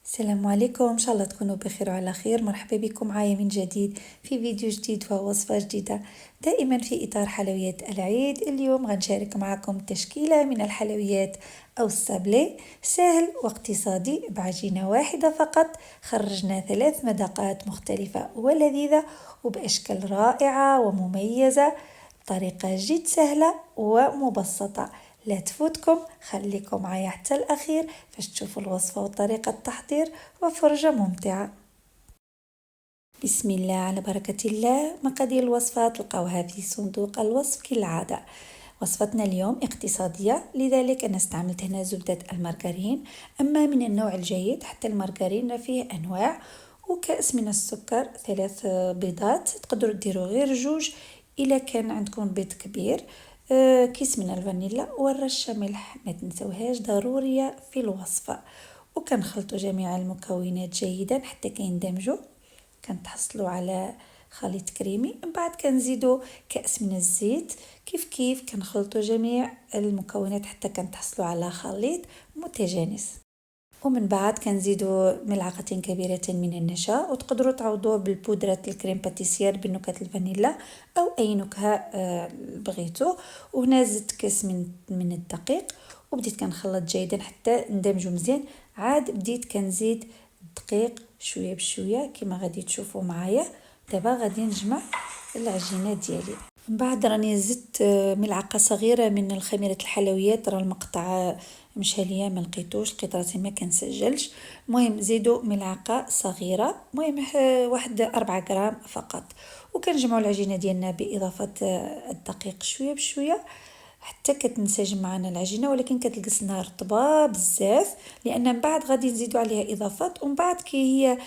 السلام عليكم، ان شاء الله تكونوا بخير وعلى خير. مرحبا بكم معايا من جديد في فيديو جديد ووصفة جديدة دائما في اطار حلويات العيد. اليوم غنشارك معكم تشكيلة من الحلويات او السابلي سهل واقتصادي بعجينة واحدة فقط. خرجنا 3 مذاقات مختلفة ولذيذة وبأشكال رائعة ومميزة بطريقة جد سهلة ومبسطة. لا تفوتكم، خليكم معايا حتى الأخير باش تشوفوا الوصفة وطريقة التحضير وفرجة ممتعة. بسم الله على بركة الله. مقادير الوصفة تلقاوها في صندوق الوصف كالعادة. وصفتنا اليوم اقتصادية، لذلك أنا استعملت هنا زبدة المارغرين، أما من النوع الجيد. حتى المارغرين فيه أنواع. وكأس من السكر، 3 بيضات، تقدروا ديروا غير 2 إلا كان عندكم بيض كبير. كيس من الفانيلا ورشة ملح ما تنسوهاش، ضرورية في الوصفة. وكنخلطوا جميع المكونات جيدا حتى كيندمجوا، كنتحصلوا على خليط كريمي. من بعد كنزيدوا كأس من الزيت، كيف كنخلطوا جميع المكونات حتى كنتحصلوا على خليط متجانس. ومن بعد كنزيدوا ملعقتين كبيرتين من النشا، وتقدروا تعوضوه بالبودرة الكريم باتيسير بنكهة الفانيلا او اي نكهة بغيتو. وهنا زدت كاس من الدقيق، وبديت كنخلط جيدا حتى ندمجوا مزيان. عاد بديت كنزيد الدقيق شويه بشويه كما غادي تشوفوا معايا. دابا غادي نجمع العجينه ديالي. من بعد راني زدت ملعقه صغيره من الخميره الحلويات، راه المقطع مشى ليا ما لقيتوش، لقيت راسي ما كنسجلش. المهم زيدوا ملعقه صغيره، المهم واحد 4 غرام فقط. وكنجمعوا العجينه ديالنا باضافه الدقيق شويه بشويه حتى كتنسجم معنا العجينه، ولكن كتلقسنا رطبه بزاف، لان من بعد غادي نزيدوا عليها اضافات. ومن بعد كي هي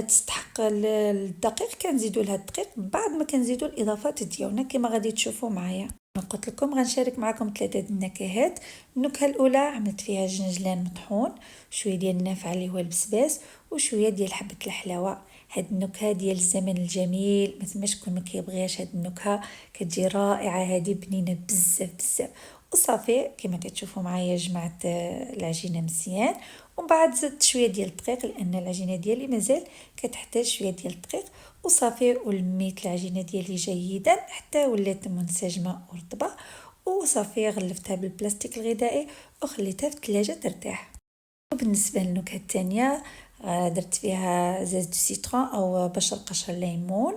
تستحق الدقيق كنزيدوا لها الدقيق بعد ما كنزيدوا الاضافات ديالنا كما غادي تشوفوا معايا. قلت لكم غنشارك معكم 3 النكهات. النكهه الاولى عملت فيها جنجلان مطحون، شويه ديال النافع اللي هو البسباس، وشويه ديال حبه الحلاوه. هاد النكهه ديال الزمن الجميل، ما ثماش شكون ما كيبغيهاش هاد النكهه، كتجي رائعه، هذه بنينه بزاف بزاف. وصافي كما كتشوفوا معايا جمعت العجينه مزيان. ومن بعد زدت شويه ديال الدقيق لان العجينه ديالي مازال كتحتاج شويه ديال الدقيق. وصافي ولميت العجينه ديالي جيدا حتى ولات منسجمه ورطبه. وصافي غلفتها بالبلاستيك الغذائي وخليتها في الثلاجه ترتاح. وبالنسبه للنكهه الثانيه درت فيها زيت دو سيترون او بشر قشر ليمون.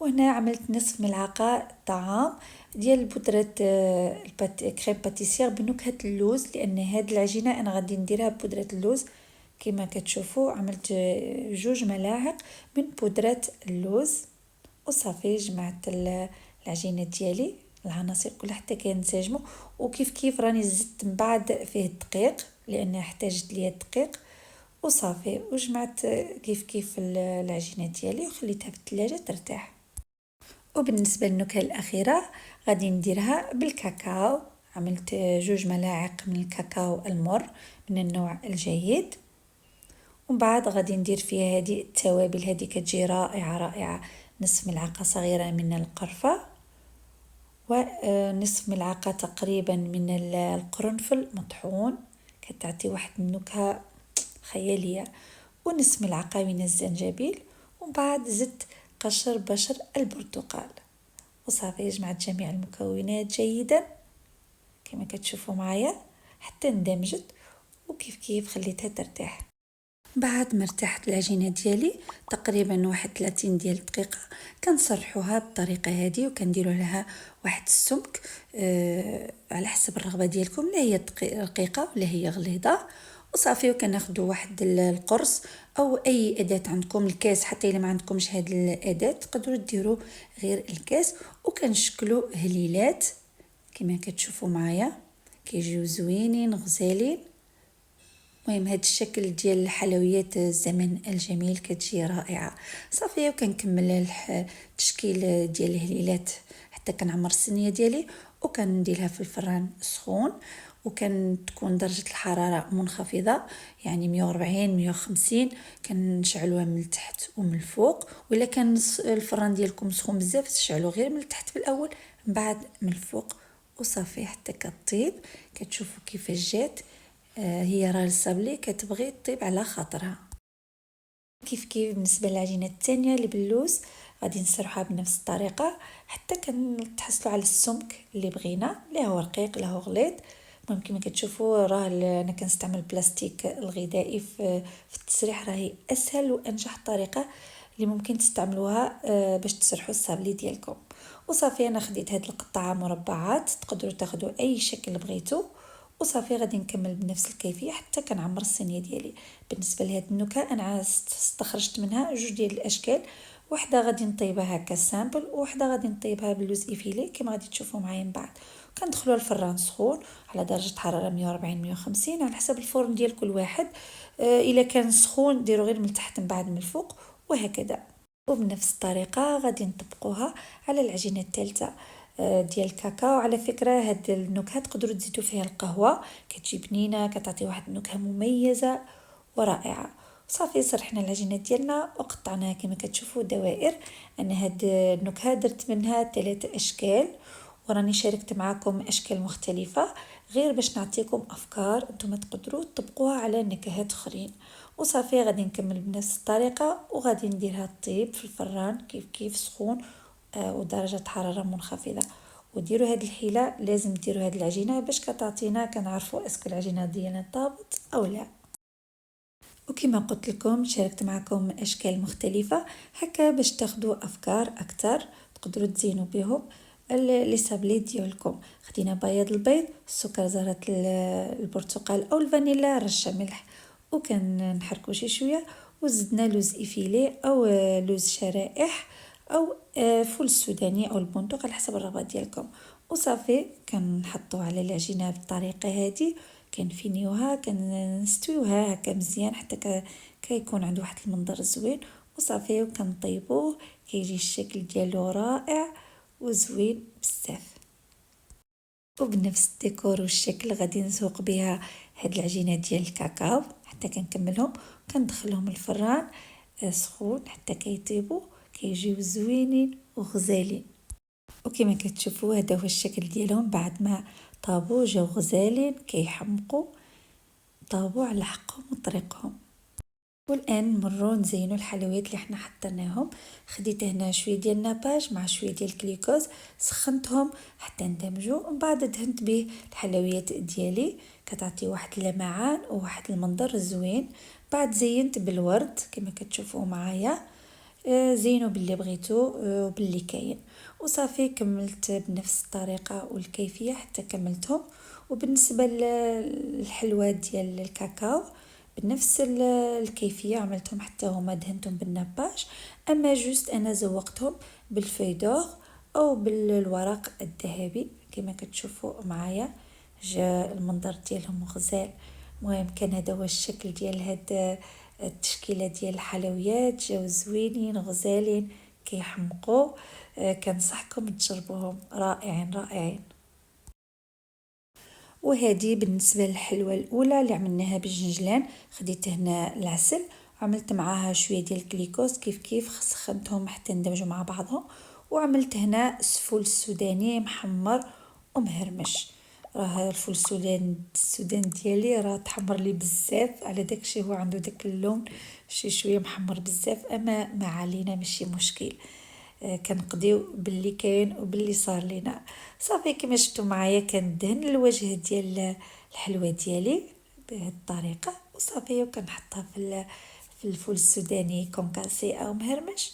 وهنا عملت نصف ملعقه طعام ديال بودره كريم باتيسير بنكهه اللوز، لان هاد العجينه انا غادي نديرها ببودره اللوز. كما كتشوفوا عملت 2 ملاعق من بودره اللوز. وصافي جمعت العجينه ديالي العناصر كلها حتى كينسجموا. وكيف راني زدت من بعد فيه الدقيق لان احتاجت ليا الدقيق. وصافي وجمعت كيف العجينه ديالي وخليتها في الثلاجه ترتاح. وبالنسبه للنكهه الاخيره غادي نديرها بالكاكاو. عملت 2 ملاعق من الكاكاو المر من النوع الجيد. ومن بعد غادي ندير فيها هذه التوابل، هذه كتجي رائعه رائعه. نصف ملعقه صغيره من القرفه، ونصف ملعقه تقريبا من القرنفل مطحون، كتعطي واحد النكهه خياليه. ونصف ملعقه من الزنجبيل. ومن بعد زدت بشر البرتقال. وصافي جمعت جميع المكونات جيدا كما كتشوفوا معايا حتى اندمجت. وكيف خليتها ترتاح. بعد ما ارتاحت العجينه ديالي تقريبا واحد 30 ديال الدقيقه كنصرحوها بالطريقه هذه، وكنديروا لها واحد السمك على حسب الرغبه ديالكم، لا هي رقيقه ولا هي غليظه. وصافي وكناخذوا واحد القرص او اي اداه عندكم، الكاس حتى الا ما عندكمش هذه الاداه تقدروا ديروا غير الكاس. وكنشكلوا هليلات كما كتشوفوا معايا، كيجيو زوينين غزالين. المهم هاد الشكل ديال الحلويات الزمن الجميل كتجي رائعه. صافي وكنكمل التشكيل ديال الهليلات حتى كنعمر الصينيه ديالي وكنديرها في الفران سخون. وكان تكون درجه الحراره منخفضه يعني 140 150. كنشعلوها من التحت ومن الفوق، ولا كان الفران ديالكم سخون بزاف تشعلوا غير من التحت في الاول من بعد من الفوق. وصافي حتى كطيب. كتشوفوا كيفاش جات. هي راه الصابلي كتبغي طيب على خاطرها. كيف بالنسبه للعجينه الثانيه اللي باللوز غادي نسرحها بنفس الطريقه حتى كنتحصلوا على السمك اللي بغينا، لا هو رقيق لا هو غليظ. المهم كما كتشوفوا راه انا كنستعمل البلاستيك الغذائي في التسريح، راهي اسهل وانجح طريقه اللي ممكن تستعملوها باش تسرحوا الصابلي ديالكم. وصافي انا خديت هاد القطعه مربعات، تقدروا تاخذوا اي شكل بغيتو. وصافي غادي نكمل بنفس الكيفيه حتى كنعمر الصينيه ديالي. بالنسبه لهاد النكهه انا استخرجت منها جوج ديال الاشكال، وحده غادي نطيبها هكا سامبل، وحده غادي نطيبها باللوز ايفيلي كما غادي تشوفوا معايا من بعد. كندخلوا الفران سخون على درجه حراره 140 150 على حسب الفرن ديال كل واحد. الا كان سخون ديروا غير من تحت من بعد من الفوق، وهكذا. وبنفس الطريقه غادي نطبقوها على العجينه الثالثه ديال الكاكاو. على فكره هاد النكهه تقدروا تزيدوا فيها القهوه، كتجي بنينه كتعطي واحد النكهه مميزه ورائعه. صافي سرحنا العجينه ديالنا وقطعناها كما كتشوفوا دوائر. انا هاد النكهه درت منها 3 اشكال، وراني شاركت معكم اشكال مختلفه غير باش نعطيكم افكار انتم تقدروا تطبقوها على نكهات اخرين. وصافي غادي نكمل بنفس الطريقه وغادي نديرها طيب في الفران كيف سخون ودرجه حراره منخفضه. وديروا هذه الحيله، لازم ديروا هذه العجينه باش كتعطينا كنعرفوا اسكو العجينه ديالنا طابت او لا. وكما قلت لكم شاركت معكم اشكال مختلفه هكا باش تاخذوا افكار اكثر تقدروا تزينوا بهم لي سابلي ديالكم. خدينا بياض البيض، سكر زهره البرتقال او الفانيلا، رشه ملح، وكان نحركوا شويه. وزدنا لوز ايفيلي او لوز شرائح او فول السوداني او البندق على حسب الرغبه ديالكم. وصافي كنحطوا على العجينه بالطريقه هذه، كنفينيوها كنستويوها هكا مزيان حتى كيكون عنده واحد المنظر زوين. وصافي وكنطيبوه كيجي الشكل ديالو رائع وزوين بزاف. وبنفس الديكور والشكل غادي نسوق بها هاد العجينه ديال الكاكاو حتى كنكملهم، كندخلهم الفران سخون حتى كيطيبوا كيجيو زوينين وغزالين. وكما كتشوفوا هذا هو الشكل ديالهم بعد ما طابوا، جاو غزالين كيحمقوا، طابوا على حقهم وطريقهم. والان نمروا نزينوا الحلويات اللي حنا حطيناهم. خديت هنا شويه ديال الناباج مع شويه ديال الكليكوز، سخنتهم حتى اندمجوا، ومن بعد دهنت به الحلويات ديالي كتعطي واحد اللمعان وواحد المنظر زوين. بعد زينت بالورد كما كتشوفوا معايا، زينوا باللي بغيتو وباللي كاين. وصافي كملت بنفس الطريقه والكيفيه حتى كملتهم. وبالنسبه للحلوى ديال الكاكاو بنفس الكيفيه عملتهم حتى هما دهنتهم بالنباش، اما جوست انا زوقتهم بالفيدور او بالورق الذهبي كما كتشوفوا معايا، جا المنظر ديالهم غزال. المهم كان هذا هو الشكل ديال هاد التشكيله ديال الحلويات، جاو زوينين غزالين كيحمقوا. كنصحكم تجربوهم، رائعين رائعين. وهذه بالنسبه للحلوه الاولى اللي عملناها بالجنجلان. خديت هنا العسل، عملت معاها شويه ديال الكليكوز كيف سخنتهم حتى اندمجوا مع بعضهم. وعملت هنا الفول السوداني محمر ومهرمش. راه الفول السودان ديالي راه تحمر لي بزاف، على داكشي هو عنده داك اللون شويه محمر بزاف، اما ما علينا ماشي مشكل. كنقضيو باللي كاين وباللي صار لينا. صافي كما شفتوا معايا كندهن الوجه ديال الحلوى ديالي بهذه الطريقه. وصافي وكنحطها في الفول السوداني كونكاسي او مهرمش،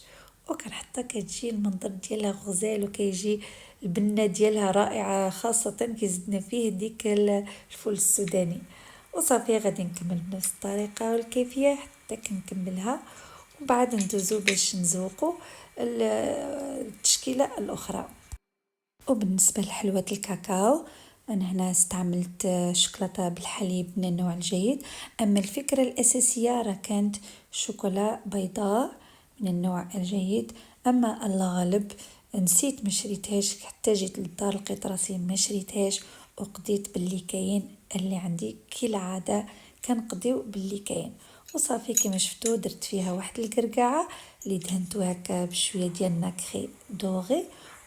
وكنحطها كتجي المنظر ديالها غزال وكيجي البنه ديالها رائعه، خاصه كيزدنا فيه ديك الفول السوداني. وصافي غادي نكمل بنفس الطريقه والكيفيه حتى كنكملها، وبعد ندوزو باش نزوقو التشكيله الاخرى. وبالنسبه لحلوه الكاكاو انا هنا استعملت شوكولاته بالحليب من النوع الجيد، اما الفكره الاساسيه راه كانت شوكولا بيضاء من النوع الجيد. اما الله غالب نسيت ما شريتهاش، حتى جيت للدار لقيت راسي ما شريتهاش، وقضيت باللي كاين اللي عندي كالعاده كنقضيو باللي كاين. وصافي كما شفتوا درت فيها واحد القرقعه اللي دهنتو هكا بشويه ديال ناكري دوغي،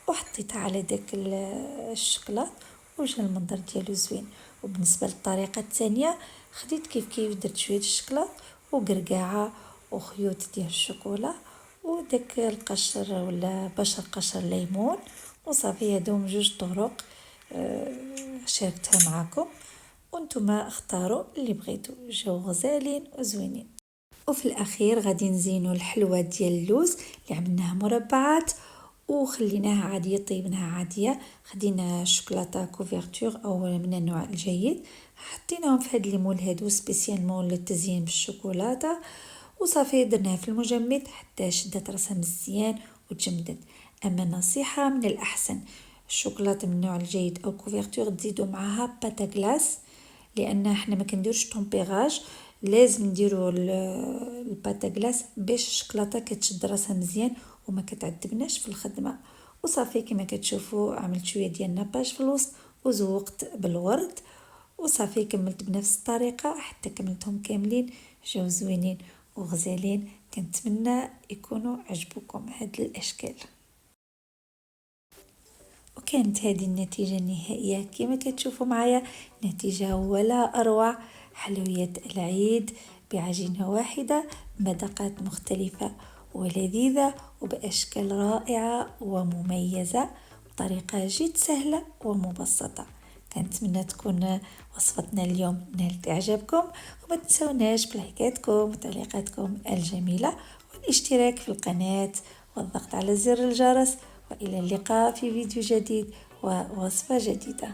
وحطيتها على داك الشكلاط وجا المنظر ديالو زوين. وبالنسبه للطريقه الثانيه خديت كيف درت شويه الشكلاط وقرقعه وخيوط ديال الشوكولا وداك القشر ولا بشر قشر ليمون وصافي. هادو جوج طرق شاركتها معكم وانتم اختاروا اللي بغيتو، جاو غزالين وزوينين. وفي الاخير غادي نزينوا الحلوى ديال اللوز اللي عملناها مربعات وخليناها عاديه، طيبناها عاديه. خدينا شوكولاته كوفرتور او من النوع الجيد، حطيناهم في هاد المول هادو سبيسيالمون للتزيين بالشوكولاته وصافي. درناها في المجمد حتى شدت راسها مزيان وتجمدت. اما نصيحه، من الاحسن الشوكولاته من النوع الجيد او كوفرتور تزيدوا معاها باتا غلاس، لان احنا ما كنديروش طومبيراج، لازم نديروا الباتا غلاس باش الشوكولاته كتشد راسها مزيان وما كتعذبناش في الخدمه. وصافي كما كتشوفوا عملت شويه ديال النباش في الوسط وزوقت بالورد وصافي. كملت بنفس الطريقه حتى كملتهم كاملين، جاو زوينين وغزالين. كنتمنى يكونوا عجبوكم هاد الاشكال. وكانت هذه النتيجة النهائية كما كتشوفوا معايا، نتيجة ولا أروع. حلويات العيد بعجينة واحدة، مذاقات مختلفة ولذيذة وبأشكال رائعة ومميزة بطريقة جد سهلة ومبسطة. كنتمنى تكون وصفتنا اليوم نالت إعجابكم، وما تنسوناش بلايكاتكم وتعليقاتكم الجميلة والاشتراك في القناة والضغط على زر الجرس. وإلى اللقاء في فيديو جديد ووصفة جديدة.